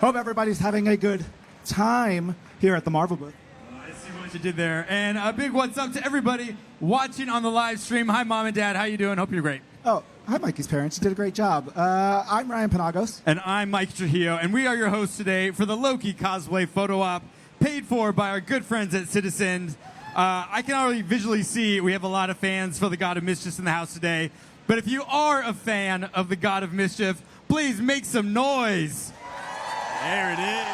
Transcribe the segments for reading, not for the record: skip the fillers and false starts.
Hope everybody's having a good time here at the Marvel booth. I see what you did there. And a big what's up to everybody watching on the live stream. Hi, Mom and Dad. How you doing? Hope you're great. Oh, hi, Mikey's parents. You did a great job. I'm Ryan Panagos. And I'm Mike Trujillo. And we are your hosts today for the Loki Cosplay photo op, paid for by our good friends at Citizen. I can already visually see we have a lot of fans for the God of Mischief in the house today. But if you are a fan of the God of Mischief, please make some noise. There it is.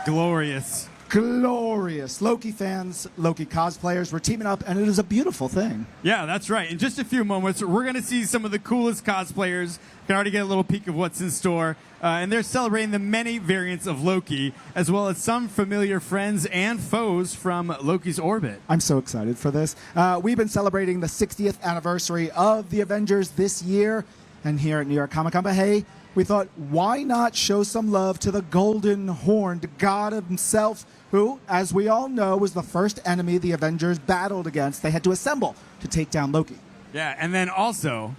Glorious. Glorious. Loki fans, Loki cosplayers, we're teaming up, and it is a beautiful thing. Yeah, that's right. In just a few moments, we're going to see some of the coolest cosplayers. You can already get a little peek of what's in store. And they're celebrating the many variants of Loki, as well as some familiar friends and foes from Loki's orbit. I'm so excited for this. We've been celebrating the 60th anniversary of the Avengers this year, and here at New York Comic Con, but hey, we thought, why not show some love to the golden horned god himself, who, as we all know, was the first enemy the Avengers battled against. They had to assemble to take down Loki. Yeah, and then also,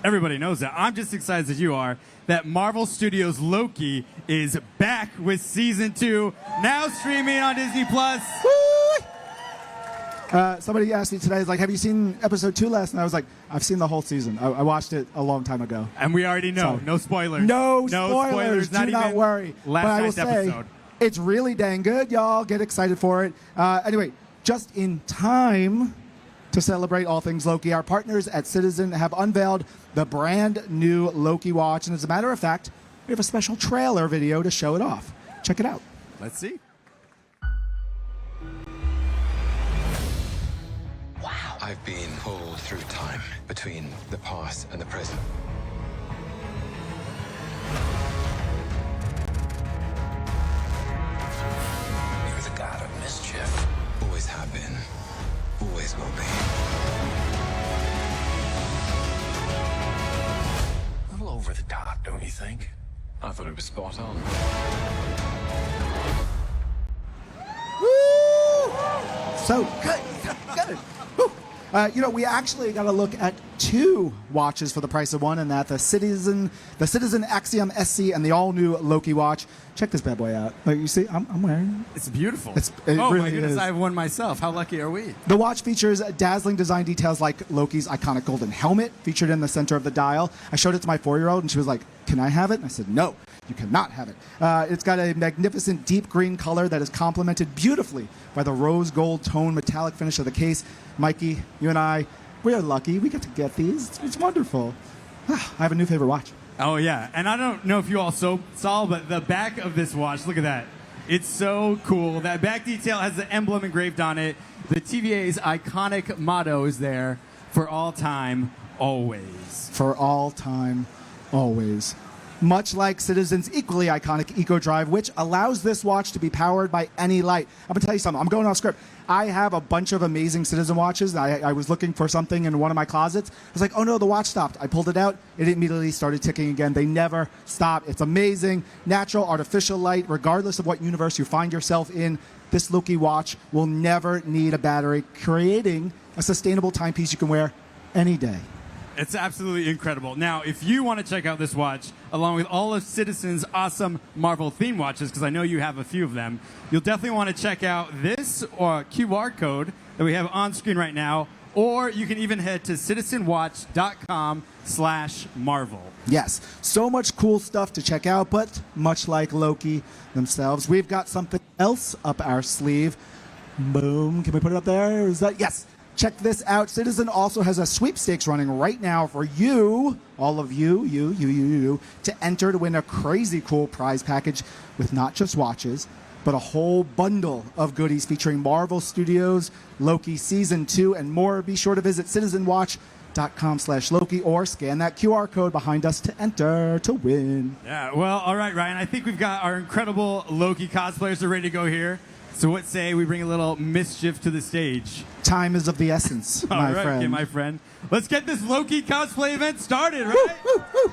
everybody knows that. I'm just excited as you are that Marvel Studios' Loki is back with Season 2, now streaming on Disney+. Somebody asked me today, like, have you seen episode 2 last night? I was like, I've seen the whole season. I watched it a long time ago. And we already know. So, no spoilers. No spoilers. Do not worry. Last but I will night's say, episode. it's really dang good, y'all. Get excited for it. Anyway, just in time to celebrate all things Loki, our partners at Citizen have unveiled the brand new Loki watch. And as a matter of fact, we have a special trailer video to show it off. Check it out. Let's see. I've been pulled through time between the past and the present. You're the god of mischief. Always have been. Always will be. A little over the top, don't you think? I thought it was spot on. Woo! So good. Good. Woo. We actually got to look at 2 watches for the price of one, and that the Citizen Axiom SC and the all-new Loki watch. Check this bad boy out. Like, you see, I'm wearing it. It's beautiful. It oh, really my goodness, is. I have one myself. How lucky are we? The watch features dazzling design details like Loki's iconic golden helmet featured in the center of the dial. I showed it to my 4-year-old, and she was like, can I have it? And I said, no, you cannot have it. It's got a magnificent deep green color that is complemented beautifully by the rose gold tone metallic finish of the case. Mikey, you and I, we are lucky. We get to get these. It's wonderful. I have a new favorite watch. Oh, yeah. And I don't know if you all saw, but the back of this watch, look at that. It's so cool. That back detail has the emblem engraved on it. The TVA's iconic motto is there: for all time, always. For all time, always. Much like Citizen's equally iconic Eco Drive, which allows this watch to be powered by any light. I'm going to tell you something. I'm going off script. I have a bunch of amazing Citizen watches. I was looking for something in one of my closets. I was like, oh no, the watch stopped. I pulled it out. It immediately started ticking again. They never stop. It's amazing. Natural, artificial light, regardless of what universe you find yourself in, this Loki watch will never need a battery, creating a sustainable timepiece you can wear any day. It's absolutely incredible. Now, if you want to check out this watch, along with all of Citizen's awesome Marvel theme watches, because I know you have a few of them, you'll definitely want to check out this QR code that we have on screen right now, or you can even head to citizenwatch.com/Marvel. Yes, so much cool stuff to check out, but much like Loki themselves, we've got something else up our sleeve. Boom. Can we put it up there? Is that? Yes. Check this out. Citizen also has a sweepstakes running right now for you, all of you, to enter to win a crazy cool prize package with not just watches, but a whole bundle of goodies featuring Marvel Studios, Loki Season 2, and more. Be sure to visit citizenwatch.com/Loki or scan that QR code behind us to enter to win. Yeah, well, all right, Ryan. I think we've got our incredible Loki cosplayers are ready to go here. So what say we bring a little mischief to the stage? Time is of the essence, my friend. Okay, my friend. Let's get this Loki cosplay event started, right? Woo, woo.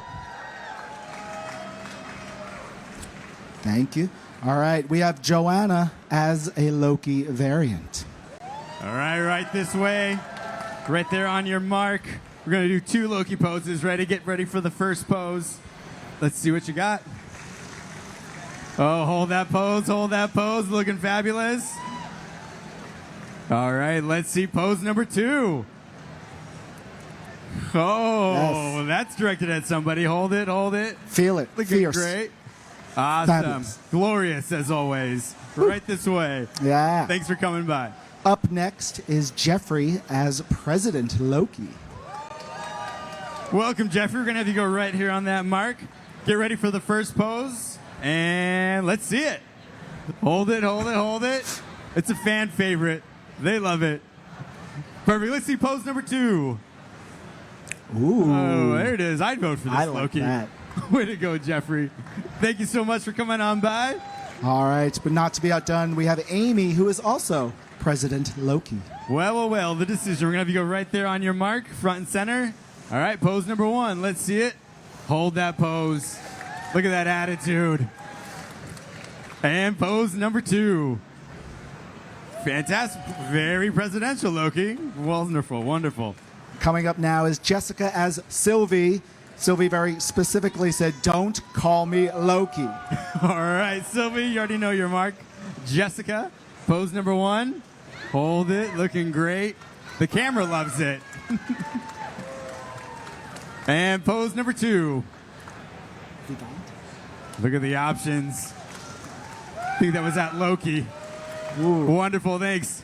Thank you. All right, we have Joanna as a Loki variant. All right, right this way. Right there on your mark. We're going to do 2 Loki poses. Ready? Get ready for the first pose. Let's see what you got. Oh, hold that pose, looking fabulous. All right, let's see pose number 2. Oh, Yes. that's directed at somebody. Hold it. Feel it. Looking Fierce. great. Awesome. Fabulous. Glorious as always. Right this way. Yeah. Thanks for coming by. Up next is Jeffrey as President Loki. Welcome, Jeffrey. We're going to have you go right here on that mark. Get ready for the first pose, and let's see it. Hold it. It's a fan favorite. They love it. Perfect. Let's see pose number 2. Ooh. Oh, there it is. I'd vote for this, I like Loki. that. Way to go, Jeffrey. Thank you so much for coming on by. All right, but not to be outdone, we have Amy, who is also President Loki. Well, the decision. We're going to have you go right there on your mark, front and center. All right, pose number 1. Let's see it. Hold that pose. Look at that attitude. And pose number 2. Fantastic. Very presidential, Loki. Wonderful. Coming up now is Jessica as Sylvie. Sylvie very specifically said, "Don't call me Loki." All right, Sylvie, you already know your mark. Jessica, pose number 1. Hold it. Looking great. The camera loves it. And pose number 2. Look at the options. I think that was at Loki. Ooh. Wonderful. Thanks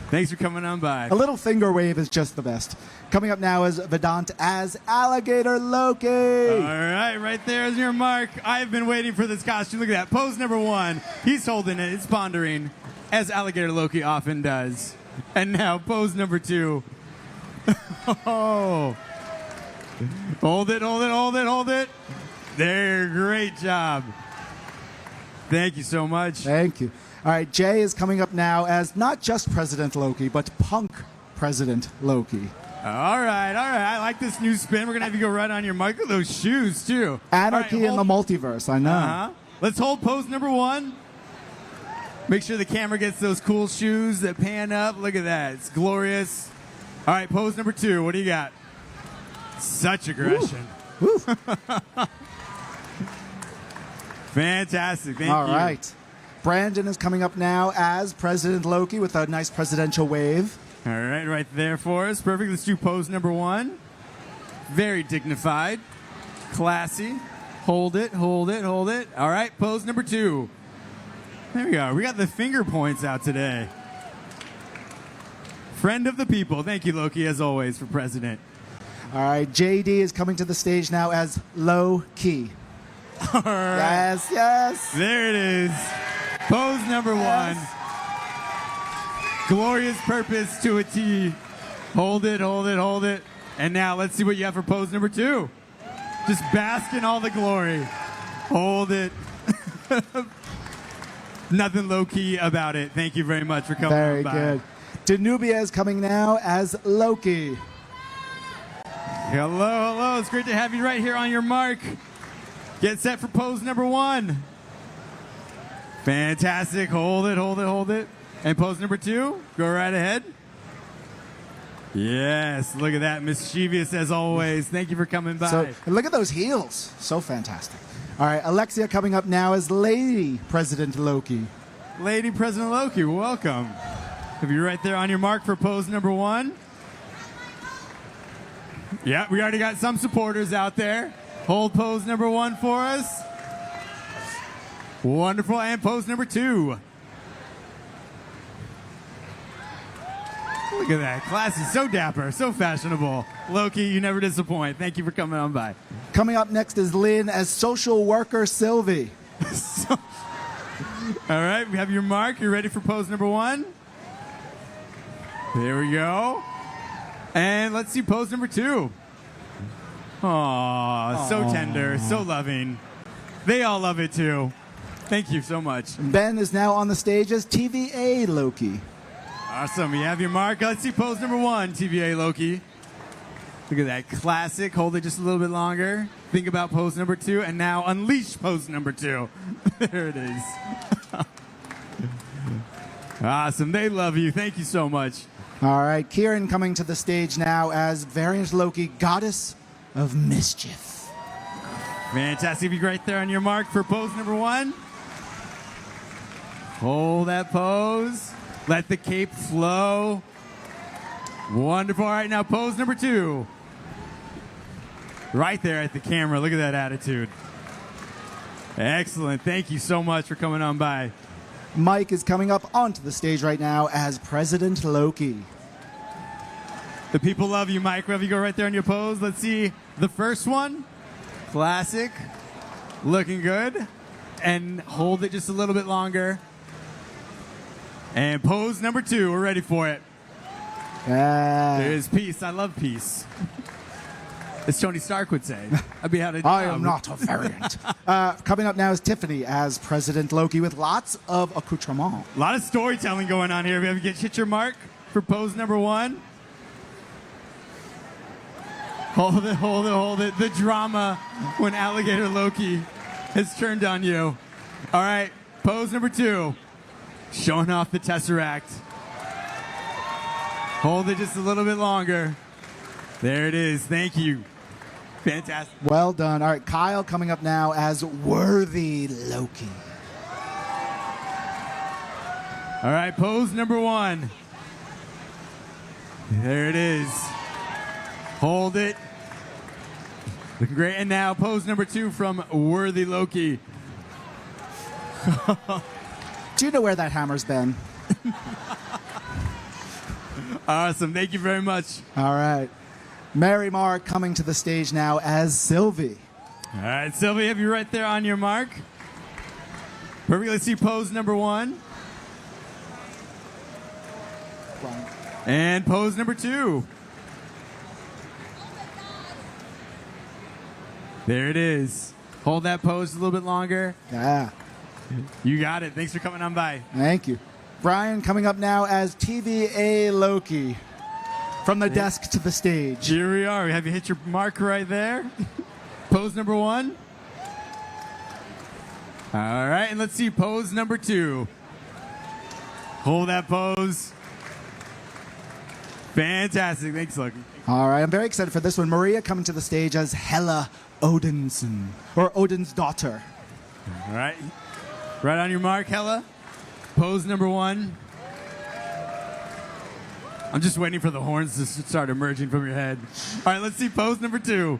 for coming on by. A little finger wave is just the best. Coming up now is Vedant as Alligator Loki. All right, right there is your mark. I've been waiting for this costume. Look at that. Pose number 1. He's holding it. It's pondering, as Alligator Loki often does. And now pose number 2. Oh. Hold it. There, great job. Thank you so much. Thank you. All right, Jay is coming up now as not just President Loki, but Punk President Loki. All right. I like this new spin. We're going to have you go right on your mark. Look at those shoes, too. Anarchy All right, in the multiverse, I know. Uh-huh. Let's hold pose number 1. Make sure the camera gets those cool shoes that pan up. Look at that. It's glorious. All right, pose number 2. What do you got? Such aggression. Woo. Fantastic. Thank you. All right. Brandon is coming up now as President Loki with a nice presidential wave. All right there for us. Perfect. Let's do pose number 1. Very dignified. Classy. Hold it. All right, pose number 2. There we go. We got the finger points out today. Friend of the people. Thank you, Loki, as always, for president. All right, JD is coming to the stage now as Low Key. All right. Yes. There it is. Pose number 1. Glorious purpose to a T. Hold it. And now let's see what you have for pose number 2. Just bask in all the glory. Hold it. Nothing low-key about it. Thank you very much for coming Very on by. good. Danubia is coming now as Loki. Hello. It's great to have you right here on your mark. Get set for pose number 1. Fantastic. Hold it. And pose number 2, go right ahead. Yes, look at that. Mischievous as always. Thank you for coming by. So, and look at those heels. So fantastic. All right, Alexia coming up now as Lady President Loki. Lady President Loki, welcome. Have you right there on your mark for pose number 1? Yeah, we already got some supporters out there. Hold pose number 1 for us. Wonderful. And pose number 2. Look at that. Classy. So dapper. So fashionable. Loki, you never disappoint. Thank you for coming on by. Coming up next is Lynn as social worker Sylvie. All right. We have your mark. You ready for pose number 1? There we go. And let's see pose number 2. Aw, so tender, so loving. They all love it too. Thank you so much. Ben is now on the stage as TVA Loki. Awesome. You have your mark. Let's see pose number 1, TVA Loki. Look at that. Classic. Hold it just a little bit longer. Think about pose number 2, and now unleash pose number 2. There it is. Awesome. They love you. Thank you so much. All right, Kieran coming to the stage now as Variant Loki, Goddess of Mischief. Fantastic. Be right there on your mark for pose number 1. Hold that pose. Let the cape flow. Wonderful. All right, now pose number 2. Right there at the camera. Look at that attitude. Excellent. Thank you so much for coming on by. Mike is coming up onto the stage right now as President Loki. The people love you, Mike. We'll have you go right there on your pose. Let's see the first one. Classic. Looking good. And hold it just a little bit longer. And pose number 2. We're ready for it. Yeah. There's peace. I love peace. As Tony Stark would say. I'd be out of I am not a variant. Coming up now is Tiffany as President Loki with lots of accoutrement. A lot of storytelling going on here. We have to hit your mark for pose number 1. Hold it, hold it, hold it. The drama when Alligator Loki has turned on you. All right, pose number 2. Showing off the Tesseract. Hold it just a little bit longer. There it is. Thank you. Fantastic. Well done. All right, Kyle coming up now as Worthy Loki. All right, pose number 1. There it is. Hold it. Looking great. And now pose number 2 from Worthy Loki. Do you know where that hammer's been? Awesome. Thank you very much. All right. Mary Mark coming to the stage now as Sylvie. All right, Sylvie, have you right there on your mark? Perfect. Let's see pose number 1. And pose number 2. There it is. Hold that pose a little bit longer. Yeah. You got it. Thanks for coming on by. Thank you. Brian coming up now as TVA Loki. From the desk to the stage. Here we are. Have you hit your mark right there? Pose number 1. All right, and let's see pose number 2. Hold that pose. Fantastic. Thanks, Loki. All right, I'm very excited for this one. Maria coming to the stage as Hela Odinson, or Odin's daughter. All right. Right on your mark, Hela. Pose number 1. I'm just waiting for the horns to start emerging from your head. All right, let's see pose number 2.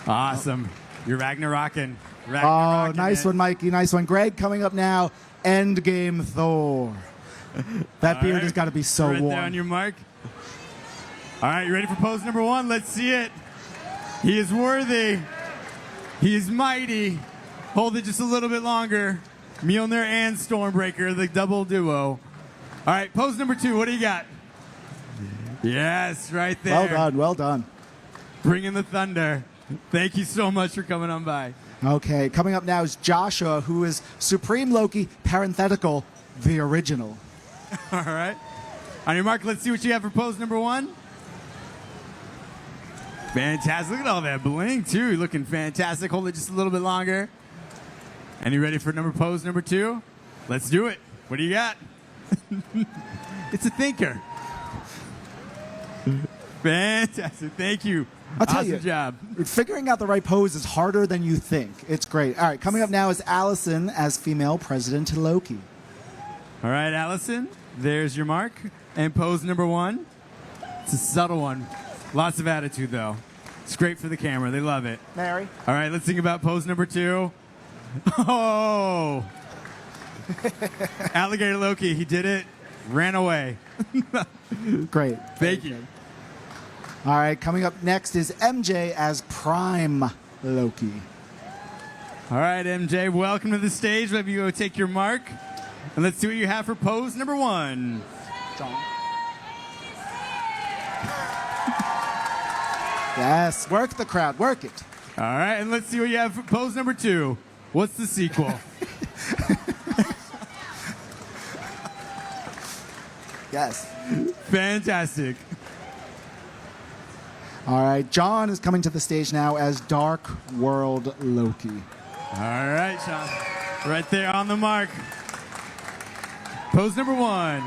Awesome. You're Ragnarocking. Oh, nice one, Mikey. Nice one. Greg coming up now. Endgame Thor. That beard has got to be so right warm. There on your mark. All right, you ready for pose number 1? Let's see it. He is worthy. He is mighty. Hold it just a little bit longer. Mjolnir and Stormbreaker, the double duo. All right, pose number 2. What do you got? Yes, right there. Well done. Well done. Bring in the thunder. Thank you so much for coming on by. Okay, coming up now is Joshua, who is Supreme Loki, parenthetical, the original. All right. On your mark, let's see what you have for pose number 1. Fantastic. Look at all that bling, too. You're looking fantastic. Hold it just a little bit longer. And you ready for pose number 2? Let's do it. What do you got? It's a thinker. Fantastic. Thank you. I'll tell awesome you, job. Figuring out the right pose is harder than you think. It's great. All right, coming up now is Allison as female President Loki. All right, Allison, there's your mark. And pose number 1. It's a subtle one. Lots of attitude, though. It's great for the camera. They love it. Mary. All right, let's think about pose number 2. Oh! Alligator Loki, he did it. Ran away. Great. Thank you. All right, coming up next is MJ as Prime Loki. All right, MJ, welcome to the stage. Let you go take your mark. And let's see what you have for pose number 1. John. Yes, work the crowd, work it. All right, and let's see what you have for pose number 2. What's the sequel? Yes. Fantastic. All right, John is coming to the stage now as Dark World Loki. All right, Sean. Right there on the mark. Pose number 1.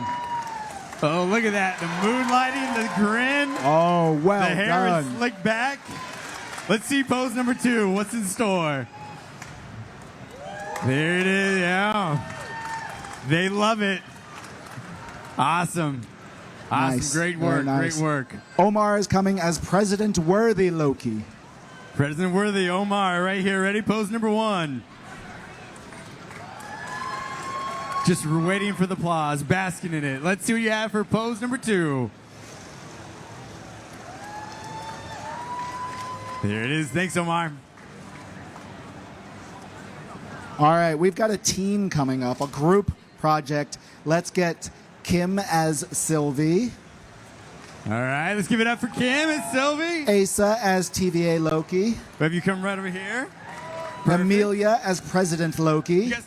Oh, look at that. The moonlighting, the grin. Oh, well the hair done. is slicked back. Let's see pose number 2. What's in store? There it is, yeah. They love it. Awesome. Awesome. Nice. Great Very work. nice. Great work. Omar is coming as President Worthy Loki. President Worthy, Omar, right here. Ready? Pose number 1. Just waiting for the applause, basking in it. Let's see what you have for pose number 2. There it is. Thanks, Omar. All right, we've got a team coming up, a group project. Let's get Kim as Sylvie, All right, let's give it up for Kim and Sylvie. Asa as TVA Loki, Have you come right over here? Perfect. Amelia as President Loki, Yes.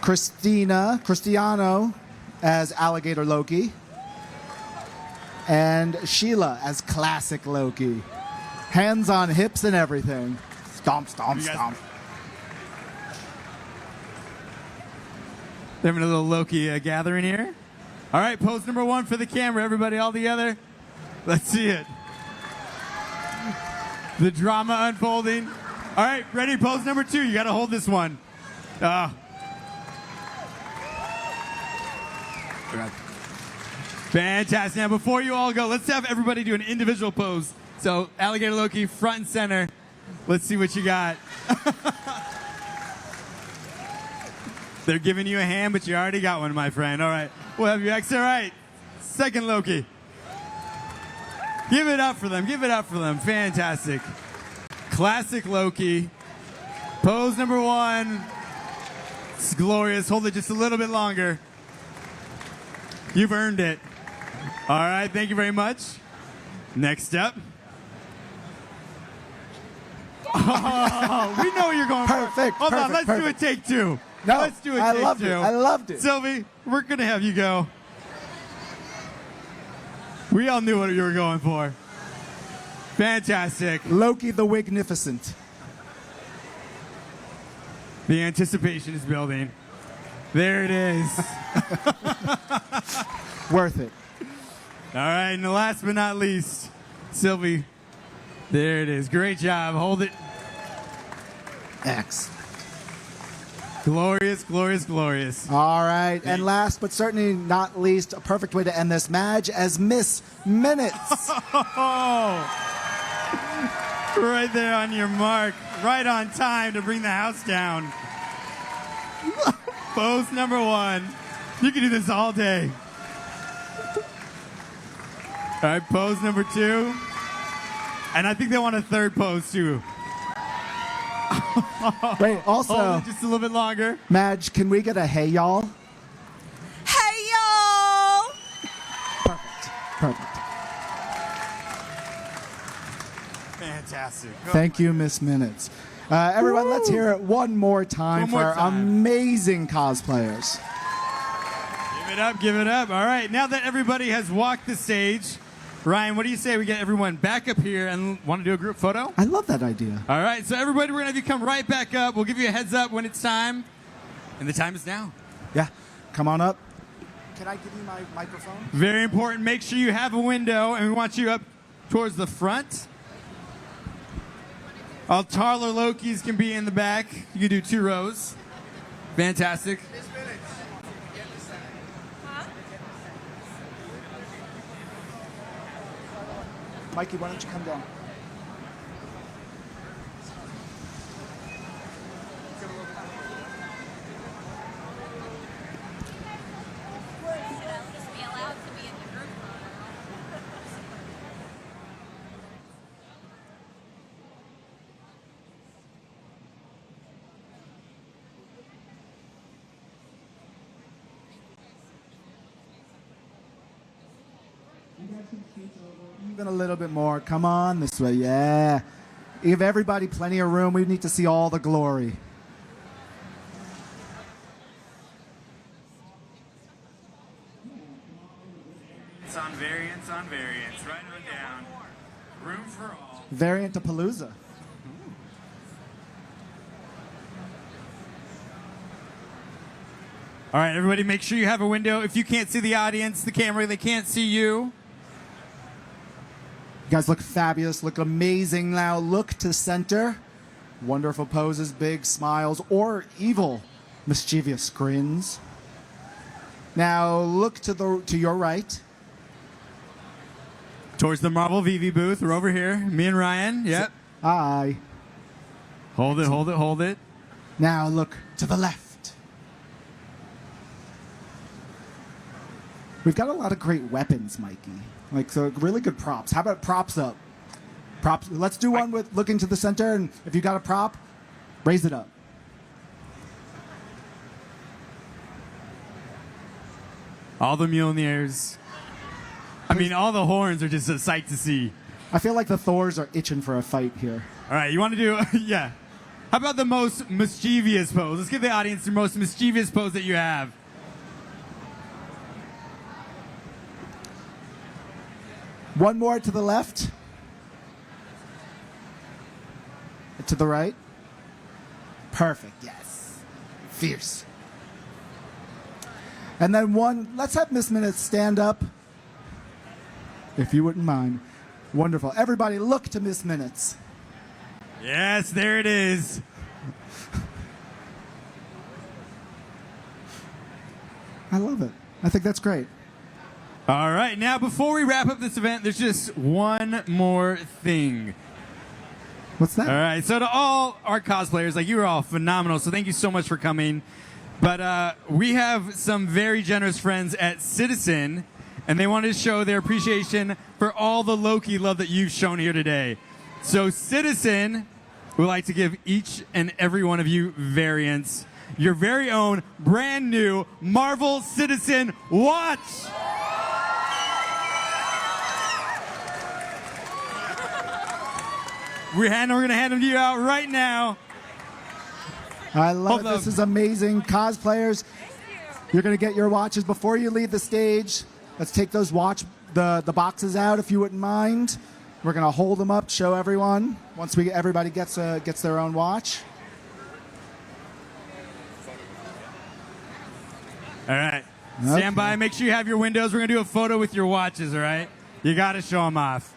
Cristiano as Alligator Loki, and Sheila as Classic Loki. Hands on hips and everything. Stomp, stomp, You guys- stomp. They're having a little Loki gathering here. All right, pose number 1 for the camera, everybody, all together. Let's see it. The drama unfolding. All right, ready? Pose number 2. You got to hold this one. Fantastic. Now, before you all go, let's have everybody do an individual pose. So, Alligator Loki, front and center. Let's see what you got. They're giving you a hand, but you already got one, my friend. All right. We'll have you X. All right. Second Loki. Give it up for them. Give it up for them. Fantastic. Classic Loki. Pose number 1. It's glorious. Hold it just a little bit longer. You've earned it. All right. Thank you very much. Next up. Oh, we know what you're going for. Perfect, Hold on. perfect, Let's perfect. do a take 2. No, Let's do a I take loved 2. it. I loved it. Sylvie, we're going to have you go. We all knew what you were going for. Fantastic. Loki the Wignificent. The anticipation is building. There it is. Worth it. All right, and last but not least, Sylvie. There it is. Great job. Hold it. X. Glorious, glorious, glorious. All right, and last but certainly not least, a perfect way to end this, Madge as Miss Minutes. Oh, right there on your mark. Right on time to bring the house down. Pose number 1. You can do this all day. All right, pose number 2. And I think they want a third pose, too. Wait, also, Hold it just a little bit longer. Madge, can we get a hey y'all? Hey, y'all! Perfect. Perfect. Fantastic. Thank you, Miss Minutes. Everyone, let's hear it one more time One for more our time. amazing cosplayers. Give it up, give it up. All right, now that everybody has walked the stage, Ryan, what do you say we get everyone back up here and want to do a group photo? I love that idea. All right, so everybody, we're going to have you come right back up. We'll give you a heads up when it's time, and the time is now. Yeah, come on up. Can I give you my microphone? Very important. Make sure you have a window, and we want you up towards the front. All taller Lokis can be in the back. You can do 2 rows. Fantastic. Mikey, why don't you come down? Even a little bit more. Come on this way. Yeah. Give everybody plenty of room. We need to see all the glory. It's on variants, right on down. Room for all. Variant to Palooza. All right, everybody, make sure you have a window. If you can't see the audience, the camera, they can't see you. You guys look fabulous, look amazing now. Look to center. Wonderful poses, big smiles, or evil, mischievous grins. Now look to your right. Towards the Marvel VV booth. We're over here. Me and Ryan. Yep. Aye. Hold it, hold it, hold it. Now look to the left. We've got a lot of great weapons, Mikey. Like, so really good props. How about props up? Props. Let's do one with looking to the center, and if you got a prop, raise it up. All the Mjolnirs. I mean, all the horns are just a sight to see. I feel like the Thors are itching for a fight here. All right, you want to do, yeah. How about the most mischievous pose? Let's give the audience the most mischievous pose that you have. One more to the left. To the right. Perfect, yes. Fierce. And then one, let's have Miss Minutes stand up, if you wouldn't mind. Wonderful. Everybody look to Miss Minutes. Yes, there it is. I love it. I think that's great. All right, now before we wrap up this event, there's just one more thing. What's that? All right, so to all our cosplayers, like, you are all phenomenal, so thank you so much for coming. But we have some very generous friends at Citizen, and they wanted to show their appreciation for all the Loki love that you've shown here today. So Citizen would like to give each and every one of you variants your very own brand new Marvel Citizen watch. We're going to hand them to you out right now. I love it. Hold This up. is amazing. Cosplayers, you're going to get your watches before you leave the stage. Let's take those the boxes out, if you wouldn't mind. We're going to hold them up, show everyone. Once everybody gets their own watch. All right. Stand Okay. by. Make sure you have your windows. We're going to do a photo with your watches, all right? You got to show them off.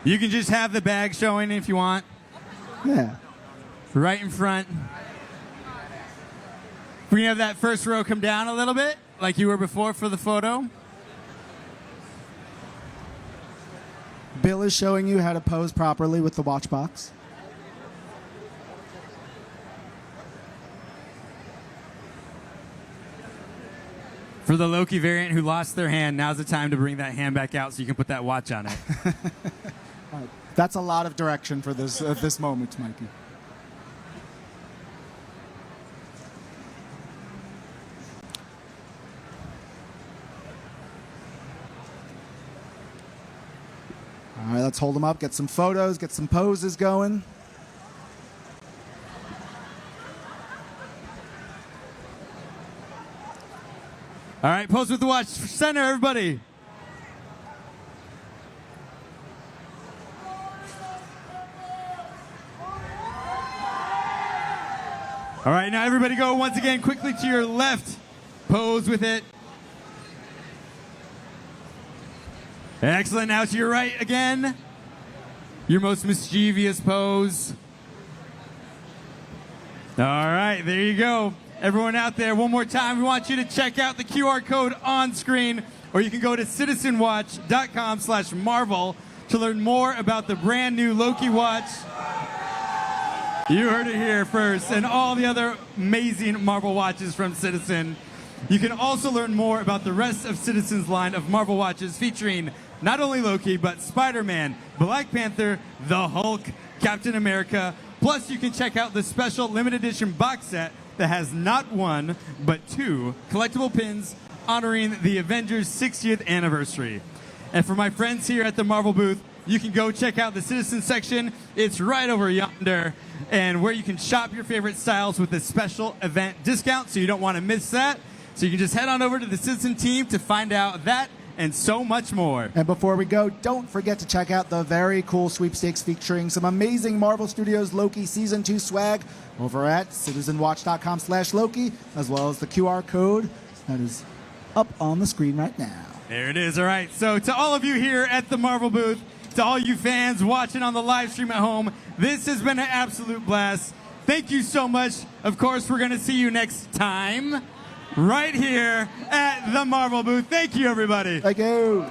You can just have the bag showing if you want. Yeah. Right in front. We can have that first row come down a little bit, like you were before for the photo. Bill is showing you how to pose properly with the watch box. For the Loki variant who lost their hand, now's the time to bring that hand back out so you can put that watch on it. That's a lot of direction for this moment, Mikey. All right, let's hold them up, get some photos, get some poses going. All right, pose with the watch. Center, everybody. All right, now everybody go once again quickly to your left. Pose with it. Excellent. Now to your right again. Your most mischievous pose. All right, there you go. Everyone out there, one more time, we want you to check out the QR code on screen, or you can go to citizenwatch.com/Marvel to learn more about the brand new Loki watch. You heard it here first, and all the other amazing Marvel watches from Citizen. You can also learn more about the rest of Citizen's line of Marvel watches featuring not only Loki, but Spider-Man, Black Panther, the Hulk, Captain America. Plus, you can check out the special limited edition box set that has not one, but two collectible pins honoring the Avengers 60th anniversary. And for my friends here at the Marvel booth, you can go check out the Citizen section. It's right over yonder, and where you can shop your favorite styles with a special event discount, so you don't want to miss that. So you can just head on over to the Citizen team to find out that and so much more. And before we go, don't forget to check out the very cool sweepstakes featuring some amazing Marvel Studios Loki Season 2 swag over at citizenwatch.com/Loki, as well as the QR code that is up on the screen right now. There it is. All right. So to all of you here at the Marvel booth, to all you fans watching on the live stream at home, this has been an absolute blast. Thank you so much. Of course, we're going to see you next time right here at the Marvel booth. Thank you, everybody. Thank you.